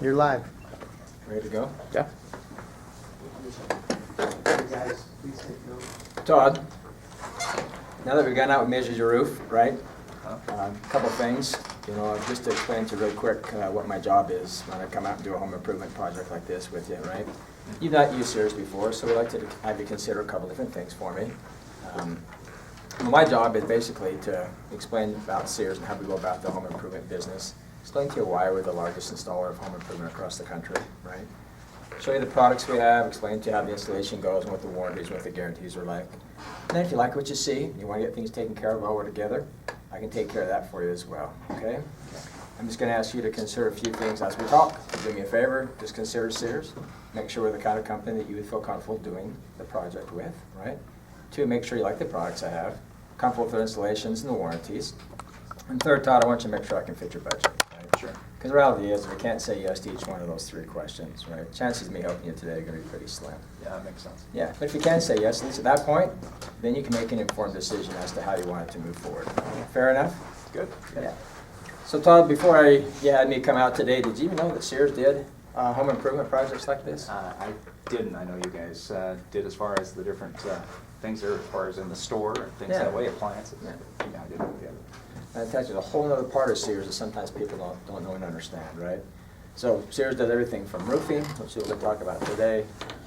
You're live. Ready to go? Yeah. Todd, now that we've gone out and measured your roof, right? A couple things, just to explain to you real quick what my job is when I come out and do a home improvement project like this with you, right? You've not used Sears before, so we'd like to have you consider a couple different things for me. My job is basically to explain about Sears and how we go about the home improvement business. Explain to you why we're the largest installer of home improvement across the country, right? Show you the products we have, explain to you how the installation goes and what the warranties, what the guarantees are like. And then if you like what you see, and you want to get things taken care of while we're together, I can take care of that for you as well, okay? I'm just going to ask you to consider a few things as we talk. Do me a favor, just consider Sears. Make sure we're the kind of company that you would feel comfortable doing the project with, right? 2, make sure you like the products I have, comfortable with their installations and the warranties. And 3rd, Todd, I want you to make sure I can fit your budget. Right? Sure. Because the reality is, if I can't say yes to each one of those 3 questions, right, chances of me helping you today are going to be pretty slim. Yeah, that makes sense. Yeah, but if you can say yes, at least at that point, then you can make an informed decision as to how you want it to move forward. Fair enough? Good. Yeah. So Todd, before you had me come out today, did you even know that Sears did home improvement projects like this? I didn't. I know you guys did as far as the different things there, as far as in the store and things Yeah. that way, appliances. Yeah. Yeah, I didn't. Yeah. And I tell you, a whole other part of Sears that sometimes people don't know and understand, right? So Sears does everything from roofing, which we're going to talk about today.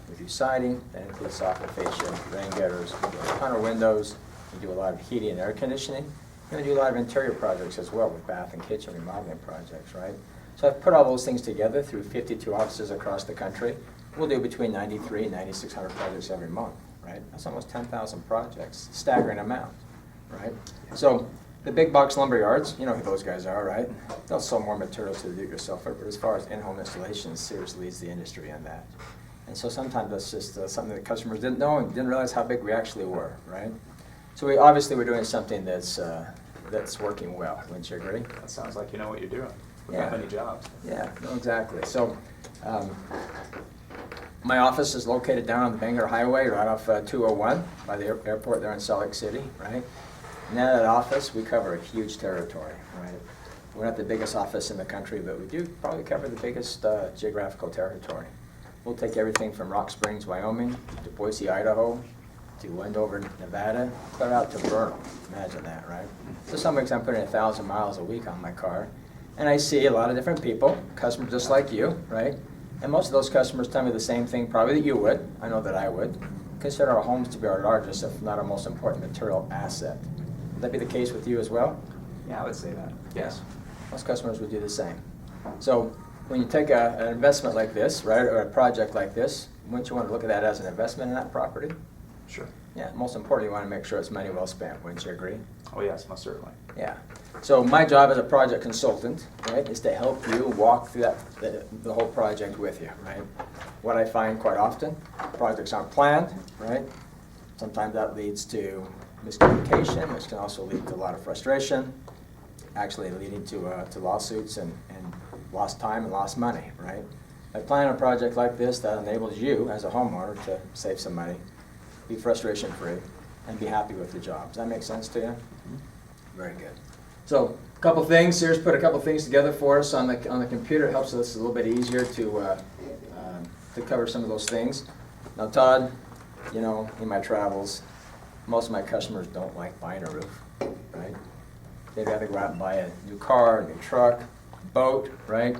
We do siding, that includes soffit, fascia, rain gutters, we do a ton of windows, we do a lot of heating and air conditioning, and we do a lot of interior projects as well with bath and kitchen remodeling projects, right? So I've put all those things together through 52 offices across the country. We'll do between 93 and 9,600 projects every month, right? That's almost 10,000 projects, staggering amount, right? So the big box lumber yards, you know who those guys are, right? They'll sell more materials to the do-it-yourselfer, but as far as in-home installations, Sears leads the industry on that. And so sometimes that's just something that customers didn't know and didn't realize how big we actually were, right? So we're doing something that's working well. Wouldn't you agree? That sounds like you know what you're doing with Yeah. that many jobs. Yeah, no, exactly. So my office is located down on the Bangor Highway, right off 201 by the airport there in Salt Lake City, right? And in that office, we cover a huge territory, right? We're not the biggest office in the country, but we do probably cover the biggest geographical territory. We'll take everything from Rock Springs, Wyoming, to Boise, Idaho, to Wendover, Nevada, clear out to Vernal. Imagine that, right? So some weeks I'm putting 1,000 miles a week on my car, and I see a lot of different people, customers just like you, right? And most of those customers tell me the same thing probably that you would. I know that I would. Consider our homes to be our largest, if not our most important material asset. Would that be the case with you as well? Yeah, I would say that. Yes. Most customers would do the same. So when you take an investment like this, right, or a project like this, wouldn't you want to look at that as an investment in that property? Sure. Yeah, most importantly, you want to make sure it's money well spent. Wouldn't you agree? Oh, yes, most certainly. Yeah. So my job as a project consultant, right, is to help you walk through the whole project with you, right? What I find quite often, projects aren't planned, right? Sometimes that leads to miscommunication, which can also lead to a lot of frustration, actually leading to lawsuits and lost time and lost money, right? By planning a project like this, that enables you as a homeowner to save some money, be frustration-free, and be happy with your job. Does that make sense to you? Very good. So a couple things, Sears put a couple things together for us on the computer. It helps us a little bit easier to cover some of those things. Now Todd, you know, in my travels, most of my customers don't like buying a roof, right? They'd rather go out and buy a new car, a new truck, boat, right?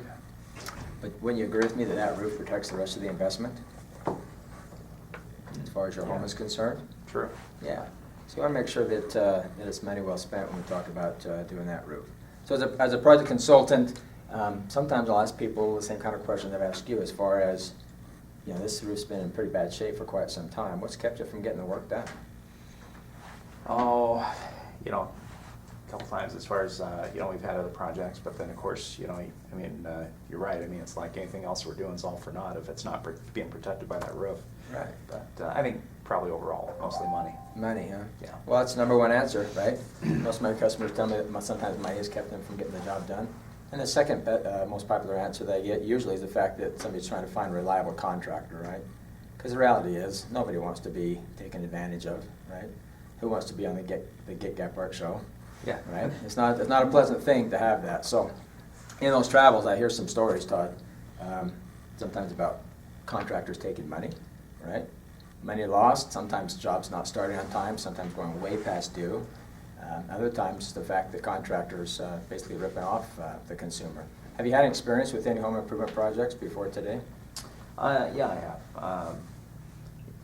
But wouldn't you agree with me that that roof protects the rest of the investment? As far as your home is concerned? True. Yeah. So you want to make sure that it's money well spent when we talk about doing that roof. So as a project consultant, sometimes I'll ask people the same kind of question I've asked you as far as, you know, this roof's been in pretty bad shape for quite some time. What's kept you from getting the work done? Oh, you know, a couple times as far as, you know, we've had other projects, but then of course, you know, I mean, you're right. I mean, it's like anything else we're doing is all for naught if it's not being protected by that roof. Right. But I think probably overall, mostly money. Money, huh? Yeah. Well, that's the number one answer, right? Most of my customers tell me that sometimes money has kept them from getting the job done. And the second most popular answer that I get usually is the fact that somebody's trying to find a reliable contractor, right? Because the reality is, nobody wants to be taken advantage of, right? Who wants to be on the Get Gap Work show? Yeah. Right? It's not a pleasant thing to have that. So in those travels, I hear some stories, Todd. Sometimes about contractors taking money, right? Money lost, sometimes jobs not starting on time, sometimes going way past due. Other times, the fact that contractors basically ripping off the consumer. Have you had any experience with any home improvement projects before today? Yeah, I have.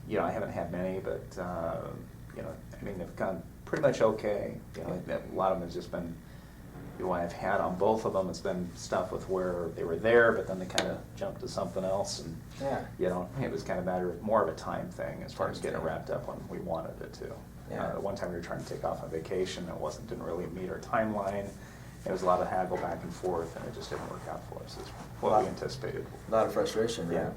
You know, I haven't had many, but, you know, I mean, they've gone pretty much okay. You know, a lot of them has just been, you know, I've had on both of them, it's been stuff with where they were there, but then they kind of jumped to something else, and, you know, it was kind of more of a time thing as far as getting it wrapped up when we wanted it to. Yeah. One time we were trying to take off on vacation, didn't really meet our timeline. It was a lot of haggle back and forth, and it just didn't work out for us as what we anticipated. A lot of frustration, right? Yeah.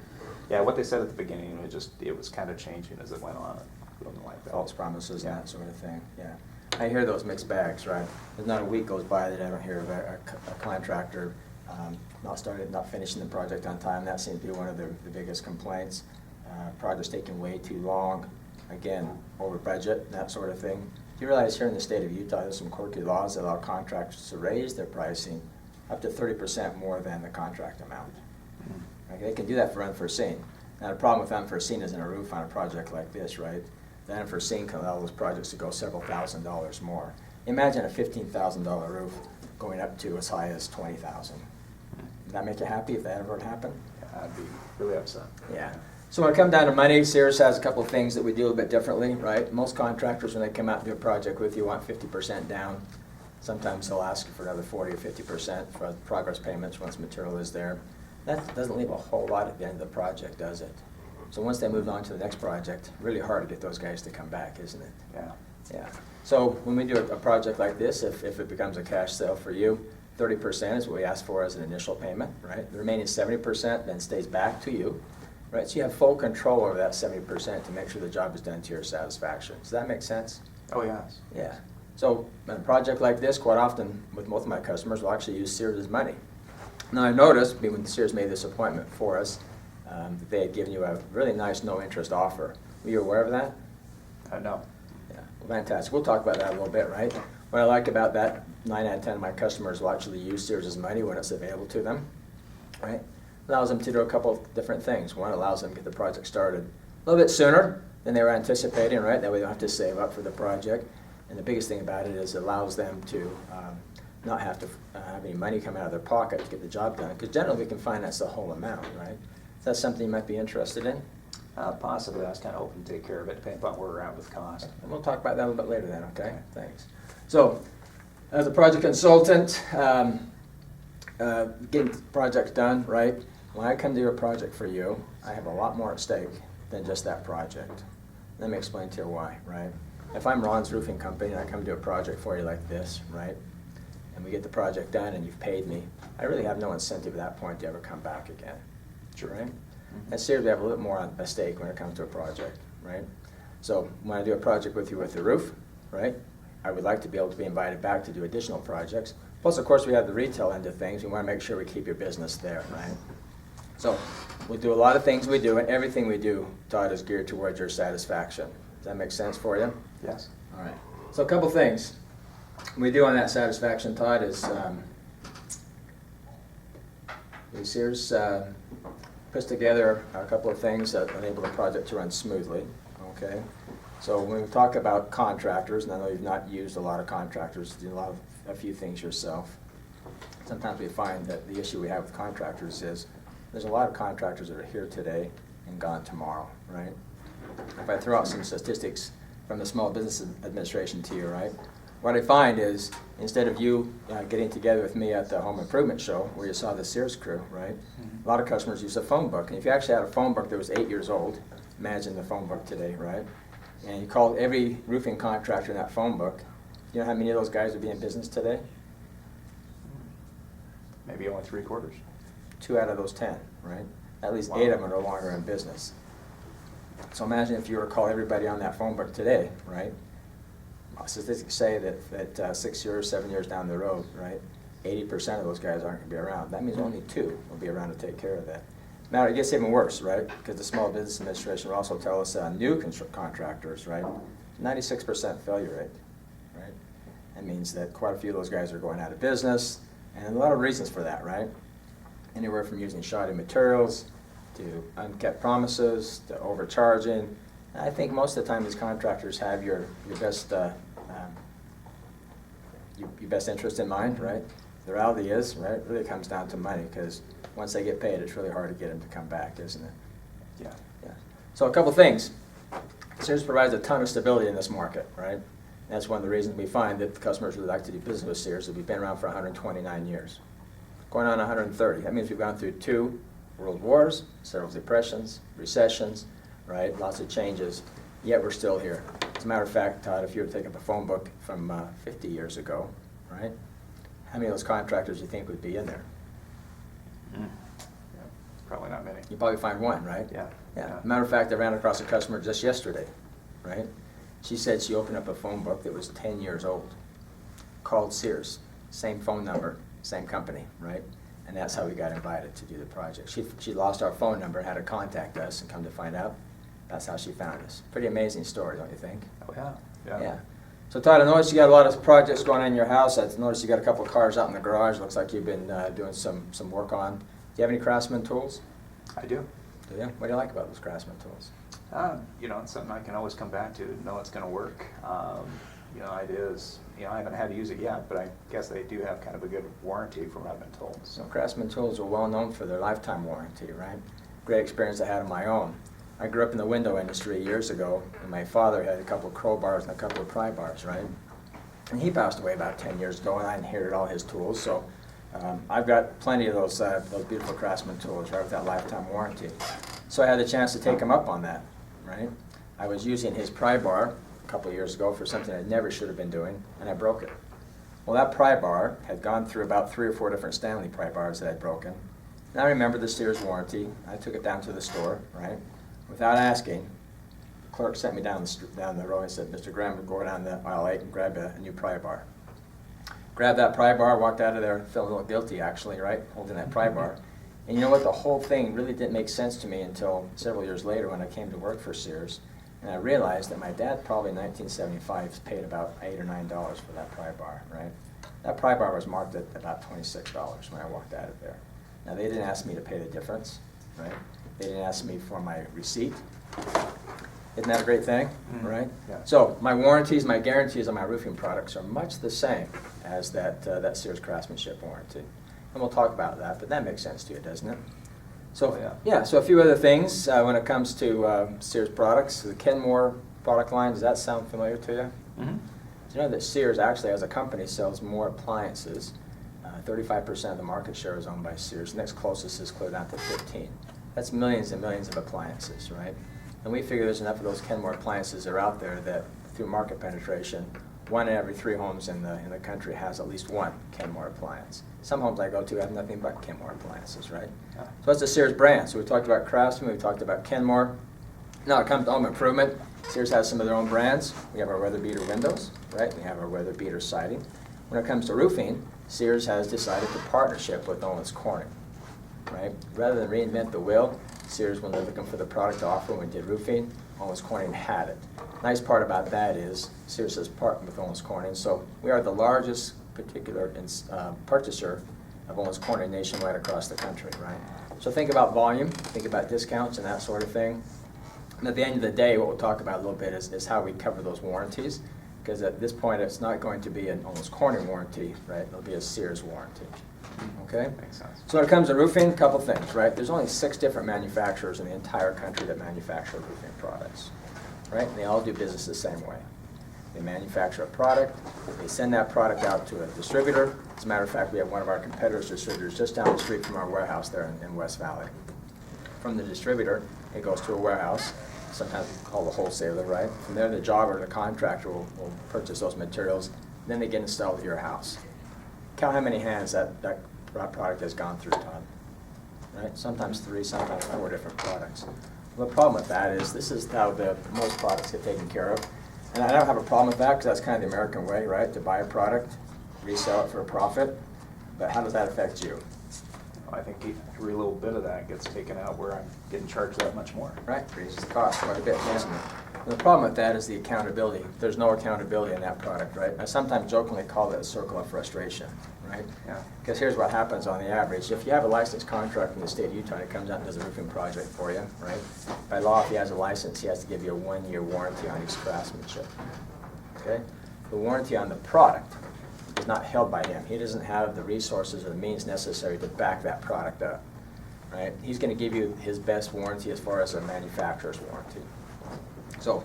Yeah, what they said at the beginning, it was kind of changing as it went on, and we didn't like that. False promises and Yeah. that sort of thing, yeah. I hear those mixed bags, right? There's not a week goes by that I don't hear of a contractor not finishing the project on time. That seems to be one of the biggest complaints. Projects taking way too long, again, over budget, that sort of thing. Do you realize here in the state of Utah, there's some quirky laws that allow contractors to raise their pricing up to 30% more than the contract amount? Okay, they can do that for unforeseen. Now, the problem with unforeseen isn't a roof on a project like this, right? The unforeseen can allow those projects to go several $1,000s more. Imagine a $15,000 roof going up to as high as $20,000. Would that make you happy if that ever happened? Yeah, I'd be really upset. Yeah. So when it comes down to money, Sears has a couple of things that we do a little bit differently, right? Most contractors, when they come out and do a project with you, want 50% down. Sometimes they'll ask you for another 40 or 50% for progress payments once material is there. That doesn't leave a whole lot at the end of the project, does it? So once they move on to the next project, really hard to get those guys to come back, isn't it? Yeah. Yeah. So when we do a project like this, if it becomes a cash sale for you, 30% is what we ask for as an initial payment, right? The remaining 70% then stays back to you, right? So you have full control over that 70% to make sure the job is done to your satisfaction. Does that make sense? Oh, yes. Yeah. So in a project like this, quite often with most of my customers, we'll actually use Sears' money. Now I noticed when Sears made this appointment for us, that they had given you a really nice no-interest offer. Were you aware of that? No. Yeah, well, fantastic. We'll talk about that a little bit, right? What I like about that, 9 out of 10 of my customers will actually use Sears' money when it's available to them, right? Allows them to do a couple of different things. One, allows them to get the project started a little bit sooner than they were anticipating, right? That way they don't have to save up for the project. And the biggest thing about it is it allows them to not have to have any money come out of their pocket to get the job done, because generally we can finance the whole amount, right? Is that something you might be interested in? Possibly. I was kind of hoping to take care of it, depending upon where we're at with cost. And we'll talk about that a little bit later then, okay? Thanks. So, as a project consultant, getting projects done, right? When I come to do a project for you, I have a lot more at stake than just that project. Let me explain to you why, right? If I'm Ron's Roofing Company and I come do a project for you like this, right? And we get the project done and you've paid me, I really have no incentive at that point to ever come back again. Sure, right? And Sears, we have a little more at stake when it comes to a project, right? So when I do a project with you with the roof, right, I would like to be able to be invited back to do additional projects. Plus, of course, we have the retail end of things. We want to make sure we keep your business there, right? So we do a lot of things we do, and everything we do, Todd, is geared towards your satisfaction. Does that make sense for you? Yes. All right. So a couple things we do on that satisfaction, Todd, is Sears puts together a couple of things that enable the project to run smoothly, okay? So when we talk about contractors, and I know you've not used a lot of contractors, you do a few things yourself. Sometimes we find that the issue we have with contractors is there's a lot of contractors that are here today and gone tomorrow, right? If I throw out some statistics from the Small Business Administration to you, right? What I find is, instead of you getting together with me at the home improvement show where you saw the Sears crew, right? A lot of customers use a phone book. And if you actually had a phone book that was 8 years old, imagine the phone book today, right? And you called every roofing contractor in that phone book, you know how many of those guys would be in business today? Maybe only 3/4. 2 out of those 10, right? At least 8 of them are no longer in business. So imagine if you were to call everybody on that phone book today, right? Statistics say that 6 years, 7 years down the road, right, 80% of those guys aren't going to be around. That means only 2 will be around to take care of that. Now, it gets even worse, right, because the Small Business Administration will also tell us new contractors, right, 96% failure rate, right? That means that quite a few of those guys are going out of business, and a lot of reasons for that, right? Anywhere from using shoddy materials to unkept promises to overcharging. And I think most of the time these contractors have your best your best interest in mind, right? The reality is, right, it really comes down to money, because once they get paid, it's really hard to get them to come back, isn't it? Yeah. Yeah. So a couple things. Sears provides a ton of stability in this market, right? And that's one of the reasons we find that the customers really like to do business with Sears, that we've been around for 129 years. Going on 130. That means we've gone through 2 world wars, several depressions, recessions, right? Lots of changes, yet we're still here. As a matter of fact, Todd, if you were to take up a phone book from 50 years ago, right? How many of those contractors do you think would be in there? Yeah, probably not many. You probably find one, right? Yeah. Yeah. Matter of fact, I ran across a customer just yesterday, right? She said she opened up a phone book that was 10 years old, called Sears, same phone number, same company, right? And that's how we got invited to do the project. She lost our phone number, had to contact us, and come to find out, that's how she found us. Pretty amazing story, don't you think? Oh, yeah. Yeah. So Todd, I noticed you got a lot of projects going on in your house. I noticed you got a couple of cars out in the garage. Looks like you've been doing some work on. Do you have any Craftsman tools? I do. Do you? What do you like about those Craftsman tools? You know, it's something I can always come back to know it's going to work. You know, ideas, you know, I haven't had to use it yet, but I guess they do have kind of a good warranty from what I've been told. So Craftsman tools are well known for their lifetime warranty, right? Great experience I had on my own. I grew up in the window industry years ago, and my father had a couple of crowbars and a couple of pry bars, right? And he passed away about 10 years ago, and I inherited all his tools. So I've got plenty of those beautiful Craftsman tools, right, with that lifetime warranty. So I had the chance to take him up on that, right? I was using his pry bar a couple of years ago for something I never should have been doing, and I broke it. Well, that pry bar had gone through about 3 or 4 different Stanley pry bars that I'd broken. And I remember the Sears warranty. I took it down to the store, right? Without asking, the clerk sent me down the road and said, Mr. Graham, go down the aisle 8 and grab a new pry bar. Grabbed that pry bar, walked out of there, feeling a little guilty actually, right, holding that pry bar. And you know what, the whole thing really didn't make sense to me until several years later when I came to work for Sears. And I realized that my dad probably in 1975 paid about $8 or $9 for that pry bar, right? That pry bar was marked at about $26 when I walked out of there. Now they didn't ask me to pay the difference, right? They didn't ask me for my receipt. Isn't that a great thing, right? Yeah. So my warranties, my guarantees on my roofing products are much the same as that Sears craftsmanship warranty. And we'll talk about that, but that makes sense to you, doesn't it? So yeah, so a few other things when it comes to Sears products. The Kenmore product line, does that sound familiar to you? Mm-hmm. Do you know that Sears actually as a company sells more appliances? 35% of the market share is owned by Sears. The next closest is clear down to 15. That's millions and millions of appliances, right? And we figure there's enough of those Kenmore appliances that are out there that through market penetration, 1 in every 3 homes in the country has at least one Kenmore appliance. Some homes I go to have nothing but Kenmore appliances, right? Yeah. So that's the Sears brand. So we talked about Craftsman, we talked about Kenmore. Now it comes to home improvement. Sears has some of their own brands. We have our weather beater windows, right? We have our weather beater siding. When it comes to roofing, Sears has decided to partnership with Owens Corning, right? Rather than reinvent the wheel, Sears, when they're looking for the product to offer when we did roofing, Owens Corning had it. Nice part about that is Sears has partnered with Owens Corning, so we are the largest particular purchaser of Owens Corning nationwide across the country, right? So think about volume, think about discounts and that sort of thing. And at the end of the day, what we'll talk about a little bit is how we cover those warranties, because at this point it's not going to be an Owens Corning warranty, right? It'll be a Sears warranty. Okay? Makes sense. So when it comes to roofing, a couple things, right? There's only 6 different manufacturers in the entire country that manufacture roofing products, right? And they all do business the same way. They manufacture a product, they send that product out to a distributor. As a matter of fact, we have one of our competitors' distributors just down the street from our warehouse there in West Valley. From the distributor, it goes to a warehouse, sometimes called a wholesaler, right? From there, the jobber, the contractor will purchase those materials, and then they get installed at your house. Count how many hands that product has gone through, Todd. Right? Sometimes 3, sometimes 4 different products. Well, the problem with that is this is how most products get taken care of. And I don't have a problem with that because that's kind of the American way, right? To buy a product, resell it for a profit. But how does that affect you? I think every little bit of that gets taken out where I'm getting charged that much more. Right, raises the cost quite a bit, doesn't it? And the problem with that is the accountability. There's no accountability in that product, right? I sometimes jokingly call it a circle of frustration, right? Yeah. Because here's what happens on the average. If you have a licensed contractor in the state of Utah and it comes out and does a roofing project for you, right? By law, if he has a license, he has to give you a 1-year warranty on his craftsmanship, okay? The warranty on the product is not held by him. He doesn't have the resources or the means necessary to back that product up, right? He's going to give you his best warranty as far as a manufacturer's warranty. So,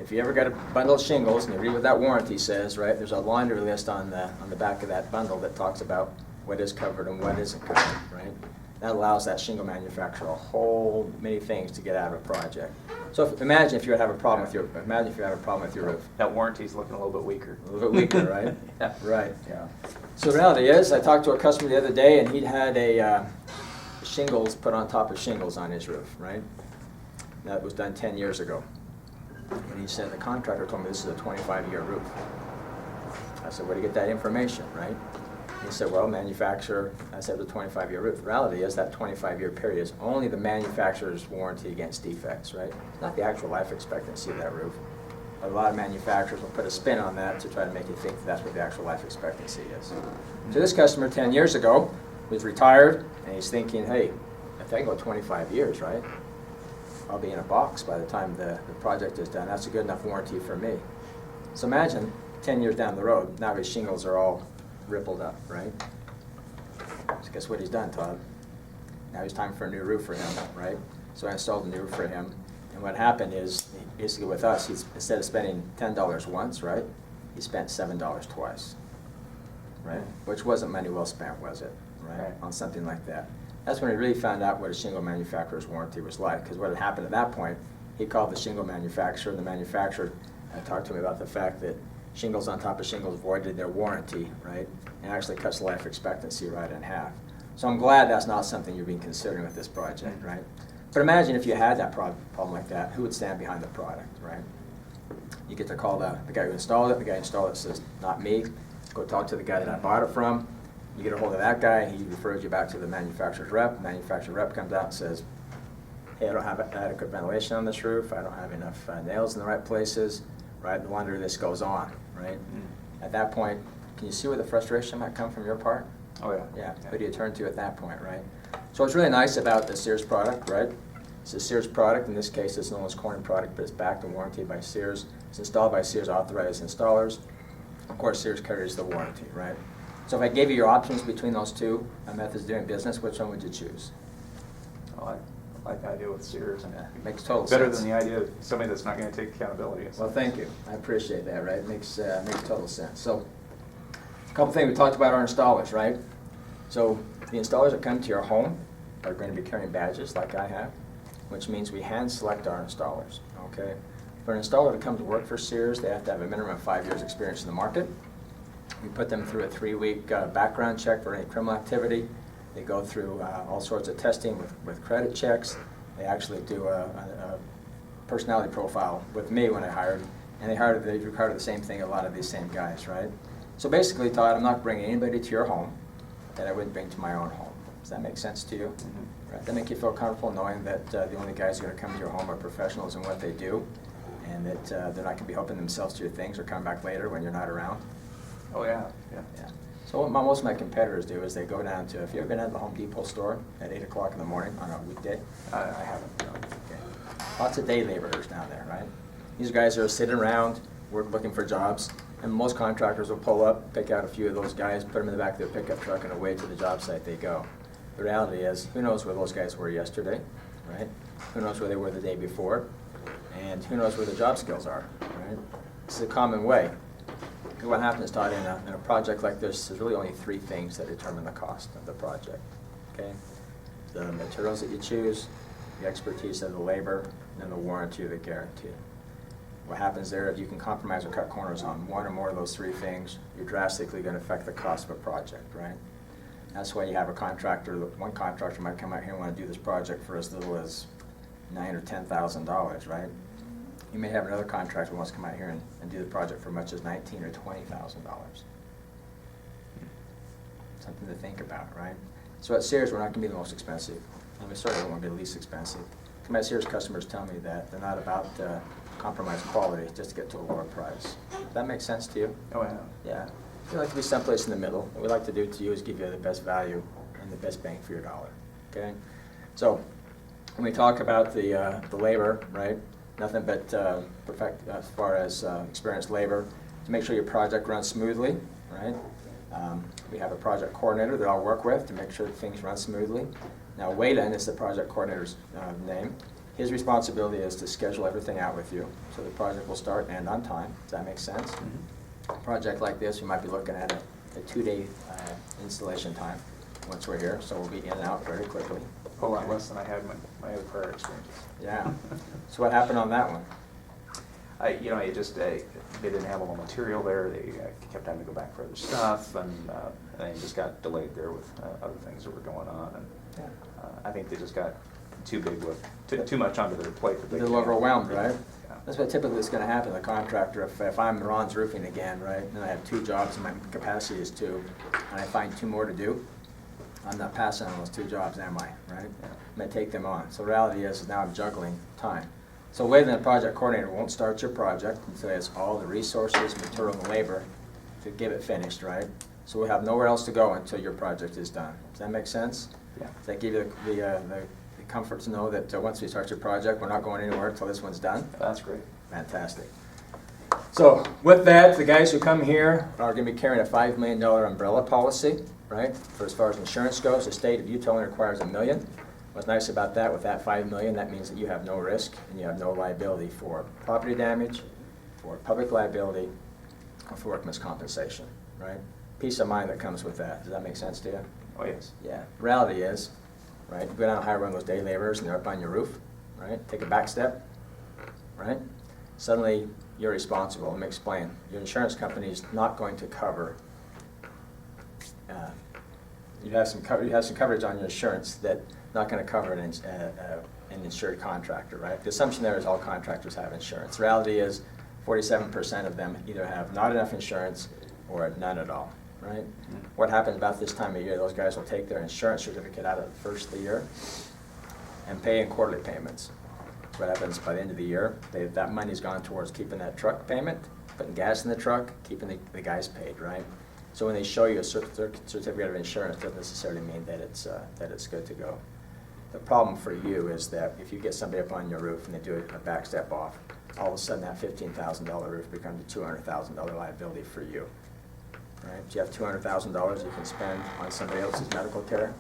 if you ever got a bundle of shingles and you read what that warranty says, right, there's a laundry list on the back of that bundle that talks about what is covered and what isn't covered, right? That allows that shingle manufacturer a whole many things to get out of a project. So imagine if you have a problem with your roof. That warranty's looking a little bit weaker. A little bit weaker, right? Yeah. Right. Yeah. So the reality is, I talked to a customer the other day, and he'd had a shingles put on top of shingles on his roof, right? That was done 10 years ago. And he said, the contractor told me this is a 25-year roof. I said, where do you get that information, right? He said, well, manufacturer, I said, it was a 25-year roof. The reality is that 25-year period is only the manufacturer's warranty against defects, right? It's not the actual life expectancy of that roof. But a lot of manufacturers will put a spin on that to try to make you think that that's what the actual life expectancy is. So this customer 10 years ago was retired, and he's thinking, hey, if I can go 25 years, right? I'll be in a box by the time the project is done. That's a good enough warranty for me. So imagine 10 years down the road, now his shingles are all rippled up, right? So guess what he's done, Todd? Now it's time for a new roof for him, right? So I installed a new roof for him. And what happened is, basically with us, he's, instead of spending $10 once, right? He spent $7 twice, right? Which wasn't money well spent, was it? Right? On something like that. That's when he really found out what a shingle manufacturer's warranty was like. Because what had happened at that point, he called the shingle manufacturer, and the manufacturer talked to me about the fact that shingles on top of shingles voided their warranty, right? And actually cuts the life expectancy right in half. So I'm glad that's not something you're being considering with this project, right? But imagine if you had that problem like that, who would stand behind the product, right? You get to call the guy who installed it. The guy who installed it says, not me. Go talk to the guy that I bought it from. You get a hold of that guy, he refers you back to the manufacturer's rep. The manufacturer's rep comes out and says, hey, I don't have adequate ventilation on this roof. I don't have enough nails in the right places, right? The laundry list goes on, right? At that point, can you see where the frustration might come from your part? Oh, yeah. Yeah, who do you turn to at that point, right? So what's really nice about the Sears product, right? It's a Sears product. In this case, it's known as Corning product, but it's backed and warranted by Sears. It's installed by Sears authorized installers. Of course, Sears carries the warranty, right? So if I gave you your options between those two methods of doing business, which one would you choose? Oh, I like the idea with Sears. And it makes total better sense. than the idea of somebody that's not going to take accountability. Well, thank you. I appreciate that, right? It makes total sense. So a couple things we talked about our installers, right? So the installers that come to your home are going to be carrying badges like I have, which means we hand select our installers, okay? For an installer to come to work for Sears, they have to have a minimum of 5 years experience in the market. We put them through a 3-week background check for any criminal activity. They go through all sorts of testing with credit checks. They actually do a personality profile with me when I hired, and they required the same thing, a lot of these same guys, right? So basically, Todd, I'm not bringing anybody to your home that I wouldn't bring to my own home. Does that make sense to you? Mm-hmm. Right? That make you feel comfortable knowing that the only guys who are going to come to your home are professionals in what they do, and that they're not going to be helping themselves to your things or come back later when you're not around? Oh, yeah. Yeah. So what most of my competitors do is they go down to, if you ever been at the Home Depot store at 8 o'clock in the morning on a weekday? I haven't. No. Okay. Lots of day laborers down there, right? These guys are sitting around, looking for jobs, and most contractors will pull up, pick out a few of those guys, put them in the back of their pickup truck, and away to the job site they go. The reality is, who knows where those guys were yesterday, right? Who knows where they were the day before, and who knows where the job skills are, right? It's a common way. What happens, Todd, in a project like this, there's really only 3 things that determine the cost of the project, okay? The materials that you choose, the expertise of the labor, and the warranty or the guarantee. What happens there, if you can compromise or cut corners on one or more of those 3 things, you're drastically going to affect the cost of a project, right? That's why you have a contractor, one contractor might come out here and want to do this project for as little as $9,000 or $10,000, right? You may have another contractor who wants to come out here and do the project for as much as $19,000 or $20,000. Something to think about, right? So at Sears, we're not going to be the most expensive. And we certainly don't want to be the least expensive. My Sears customers tell me that they're not about compromise quality just to get to a lower price. Does that make sense to you? Oh, yeah. Yeah. We like to be someplace in the middle. What we like to do to you is give you the best value and the best bang for your dollar, okay? So when we talk about the labor, right, nothing but perfect as far as experienced labor to make sure your project runs smoothly, right? We have a project coordinator that I'll work with to make sure that things run smoothly. Now, Waylon is the project coordinator's name. His responsibility is to schedule everything out with you, so the project will start and end on time. Does that make sense? Mm-hmm. A project like this, we might be looking at a 2-day installation time once we're here, so we'll be in and out very quickly. A whole lot less than I had in my other prior experiences. Yeah. So what happened on that one? It just, they didn't have all the material there, they kept having to go back for other stuff, and it just got delayed there with other things that were going on, and Yeah. I think they just got too big with, too much onto their plate. A little overwhelmed, right? Yeah. That's what typically is going to happen. The contractor, if I'm Ron's Roofing again, right, and I have 2 jobs and my capacity is 2, and I find 2 more to do, I'm not passing on those 2 jobs, am I, right? Yeah. I'm going to take them on. So reality is now I'm juggling time. So Waylon, the project coordinator, won't start your project until he has all the resources, material, and labor to get it finished, right? So we have nowhere else to go until your project is done. Does that make sense? Yeah. Does that give you the comfort to know that once we start your project, we're not going anywhere until this one's done? That's great. Fantastic. So with that, the guys who come here are going to be carrying a $5 million umbrella policy, right? For as far as insurance goes, the state of Utah only requires $1 million. What's nice about that, with that $5 million, that means that you have no risk and you have no liability for property damage, for public liability, or for workman's compensation, right? Peace of mind that comes with that. Does that make sense to you? Oh, yes. Yeah. Reality is, right, you go down and hire one of those day laborers and they're up on your roof, right? Take a back step, right? Suddenly, you're responsible. Let me explain. Your insurance company is not going to cover. You have some coverage on your insurance that not going to cover an insured contractor, right? The assumption there is all contractors have insurance. The reality is 47% of them either have not enough insurance or none at all, right? Mm-hmm. What happens about this time of year, those guys will take their insurance certificate out of the first of the year and pay in quarterly payments. What happens by the end of the year, that money's gone towards keeping that truck putting gas in the truck, keeping the guys paid, right? So when they show you a certificate of insurance, it doesn't necessarily mean that it's good to go. The problem for you is that if you get somebody up on your roof and they do a back step off, all of a sudden that $15,000 roof becomes a $200,000 liability for you. Right? Do you have $200,000 you can spend on somebody else's medical care,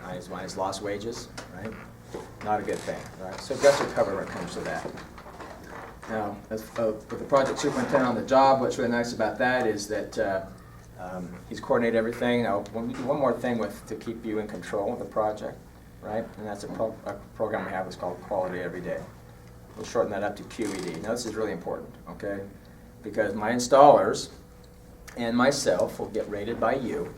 on his lost wages, right? Not a good thing, right? So guts are covered when it comes to that. Now, with the project superintendent on the job, what's really nice about that is that he's coordinated everything. Now, we do one more thing to keep you in control of the project, right? And that's a program we have that's called Quality Every Day. We'll shorten that up to QED. Now, this is really important, okay? Because my installers and myself will get rated by you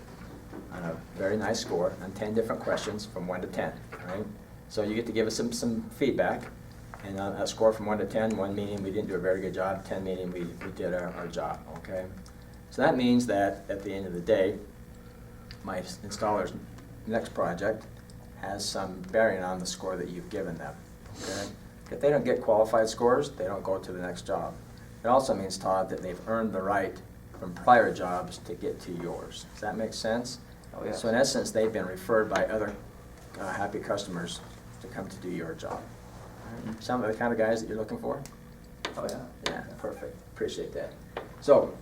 on a very nice score on 10 different questions from 1 to 10, right? So you get to give us some feedback, and on a score from 1 to 10, 1 meaning we didn't do a very good job, 10 meaning we did our job, okay? So that means that at the end of the day, my installer's next project has some bearing on the score that you've given them, okay? If they don't get qualified scores, they don't go to the next job. It also means, Todd, that they've earned the right from prior jobs to get to yours. Does that make sense? Oh, yes. So in essence, they've been referred by other happy customers to come to do your job. Right? Some of the kind of guys that you're looking for? Oh, yeah. Yeah, perfect. Appreciate that. So,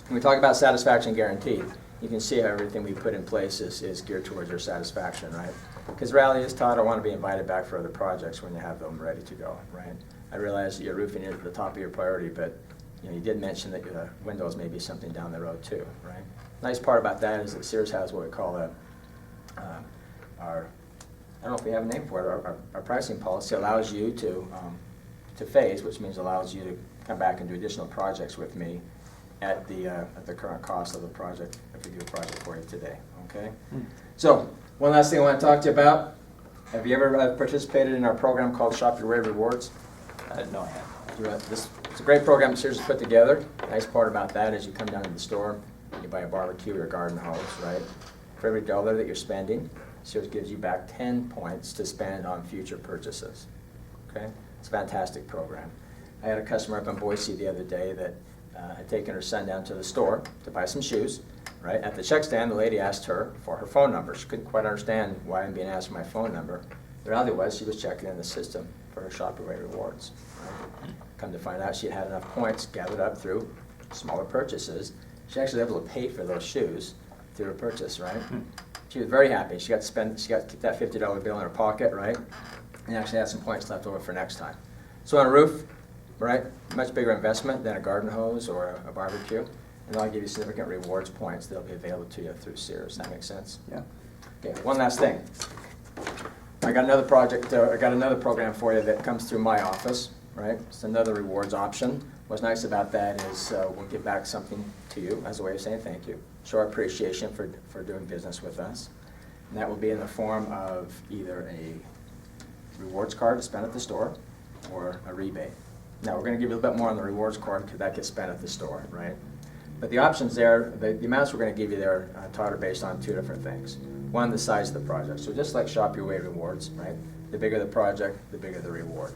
when we talk about satisfaction guaranteed, you can see how everything we put in place is geared towards your satisfaction, right? Because the reality is, Todd, I want to be invited back for other projects when you have them ready to go, right? I realize that your roofing is at the top of your priority, but you did mention that windows may be something down the road too, right? Nice part about that is that Sears has what we call our, I don't know if we have a name for it, our pricing policy allows you to phase, which means allows you to come back and do additional projects with me at the current cost of the project, if we do a project for you today, okay? So, one last thing I want to talk to you about. Have you ever participated in our program called Shop Your Way Rewards? No, I haven't. It's a great program Sears has put together. The nice part about that is you come down to the store, you buy a barbecue or a garden hose, right? For every dollar that you're spending, Sears gives you back 10 points to spend on future purchases, okay? It's a fantastic program. I had a customer up in Boise the other day that had taken her son down to the store to buy some shoes, right? At the check stand, the lady asked her for her phone number. She couldn't quite understand why I'm being asked for my phone number. The reality was she was checking in the system for her ShopRite rewards. Right? Come to find out, she had enough points gathered up through smaller purchases. She actually was able to pay for those shoes through her purchase, right? She was very happy. She got to keep that $50 bill in her pocket, right? And actually had some points left over for next time. So on a roof, right, much bigger investment than a garden hose or a barbecue. And they'll give you significant rewards points that'll be available to you through Sears. That makes sense? Yeah. Okay, one last thing. I got another project, I got another program for you that comes through my office, right? It's another rewards option. What's nice about that is we'll give back something to you as a way of saying thank you. Show our appreciation for doing business with us. And that will be in the form of either a rewards card to spend at the store or a rebate. Now, we're going to give you a little bit more on the rewards card because that gets spent at the store, right? But the options there, the amounts we're going to give you there, Todd, are based on two different things. One, the size of the project. So just like Shop Your Way rewards, right? The bigger the project, the bigger the reward.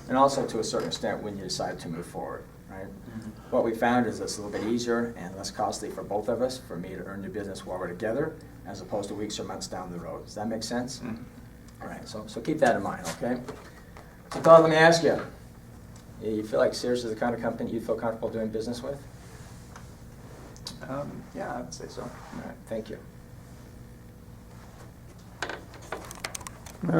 And also, to a certain extent, when you decide to move forward, right? What we found is it's a little bit easier and less costly for both of us, for me to earn new business while we're together, as opposed to weeks or months down the road. Does that make sense? All right, so keep that in mind, okay? So Todd, let me ask you, you feel like Sears is the kind of company you feel comfortable doing business with? Yeah, I would say so. All right, thank you.